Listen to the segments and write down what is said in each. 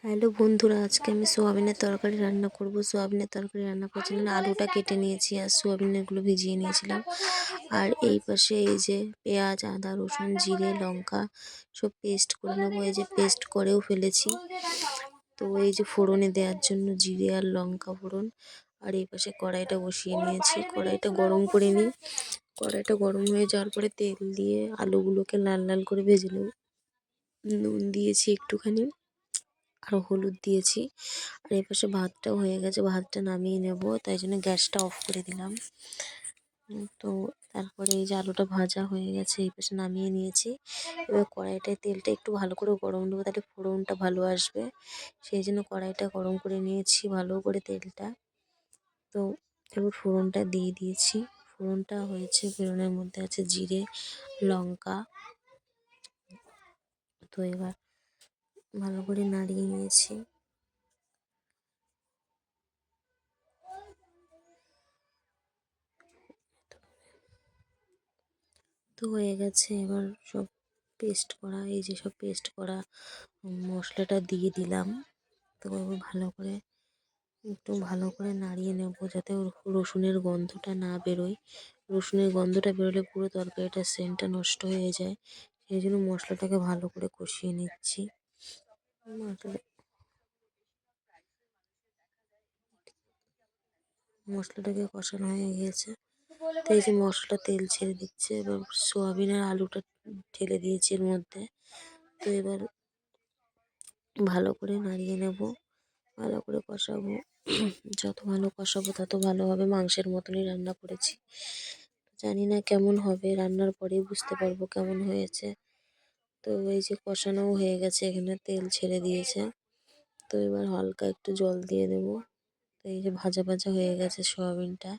Hello বন্ধুরা, আজকে আমি সোয়াবিনের তরকারি রান্না করব। সোয়াবিনের তরকারি রান্না করার জন্য আলুটা কেটে নিয়েছি আর সোয়াবিনগুলো ভিজিয়ে নিয়েছিলাম। আর এই পাশে এই যে পেঁয়াজ, আদা, রসুন, জিরে, লঙ্কা সব পেস্ট করে নেবো। এই যে পেস্ট করেও ফেলেছি। তো এই যে ফোড়নে দেওয়ার জন্য জিরে আর লঙ্কা ফোড়ন। আর এই পাশে কড়াইটা বসিয়ে নিয়েছি। কড়াইটা গরম করে নিই। কড়াইটা গরম হয়ে যাওয়ার পরে তেল দিয়ে আলুগুলোকে লাল লাল করে ভেজে নেব। নুন দিয়েছি একটুখানি, আর হলুদ দিয়েছি। আর এপাশে ভাতটাও হয়ে গেছে, ভাতটা নামিয়ে নেব, তাই জন্য গ্যাসটা অফ করে দিলাম। তো তারপরে এই যে আলুটা ভাজা হয়ে গেছে, এই পাশে নামিয়ে নিয়েছি। এবার কড়াইটায় তেলটা একটু ভালো করে গরম দেবো, তাহলে ফোড়নটা ভালো আসবে। সেই জন্য কড়াইটা গরম করে নিয়েছি ভালো করে তেলটা। তো এবার ফোড়নটা দিয়ে দিয়েছি। ফোড়নটা হয়েছে, ফোড়নের মধ্যে আছে জিরে, লঙ্কা। তো এবার ভালো করে নাড়িয়ে নিয়েছি। তো হয়ে গেছে, এবার সব পেস্ট করা, এই যে সব পেস্ট করা মশলাটা দিয়ে দিলাম। তো এবার একটু ভালো করে নাড়িয়ে নেব, যাতে ওর রসুনের গন্ধটা না বেরোয়। রসুনের গন্ধটা বেরোলে পুরো তরকারিটার সেন্টটা নষ্ট হয়ে যায়। সেই জন্য মশলাটাকে ভালো করে কষিয়ে নিচ্ছি। মশলাটাকে কষানো হয়ে গিয়েছে। তো এই যে মশলা তেল ছেড়ে দিচ্ছে, এবার সোয়াবিন আর আলুটা ঢেলে দিয়েছি এর মধ্যে। তো এবার ভালো করে নাড়িয়ে নেব, ভালো করে কষাবো। যত ভালো কষাবো তত ভালো হবে। মাংসের মতনই রান্না করেছি। জানি না কেমন হবে, রান্নার পরেই বুঝতে পারবো কেমন হয়েছে। তো এই যে কষানোও হয়ে গেছে, এখানে তেল ছেড়ে দিয়েছে। তো এবার হালকা একটু জল দিয়ে দেবো। তো এই যে ভাজা ভাজা হয়ে গেছে সোয়াবিনটা।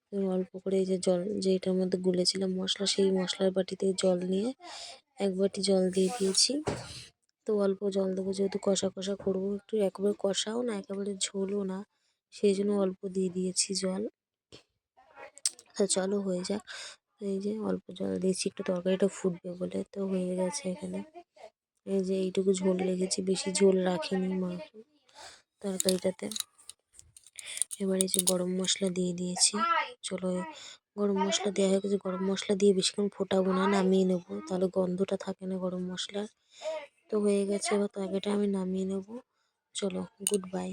তো অল্প করে এই যে জল, যেটার মধ্যে গুলেছিলাম মশলা, সেই মশলার বাটিতে জল নিয়ে 1 বাটি জল দিয়ে দিয়েছি। তো অল্প জল দেবো, যেহেতু কষা কষা করবো, একটু একেবারে কষাও না একেবারে ঝোলও না, সেই জন্য অল্প দিয়ে দিয়েছি জল। তো চলো হয়ে যাক। তো এই যে অল্প জল দিয়েছি একটু তরকারিটা ফুটবে বলে। তো হয়ে গেছে এখানে। এই যে এইটুকু ঝোল রেখেছি, বেশি ঝোল রাখিনি মা তরকারিটাতে। এবার এই যে গরম মশলা দিয়ে দিয়েছি। চলো, গরম মশলা দেওয়া হয়ে গেছে। গরম মশলা দিয়ে বেশিক্ষণ ফোটাবো না, নামিয়ে নেবো, তাহলে গন্ধটা থাকে না গরম মশলার। তো হয়ে গেছে, এবার তরকারিটা আমি নামিয়ে নেবো। চলো, গুড বাই।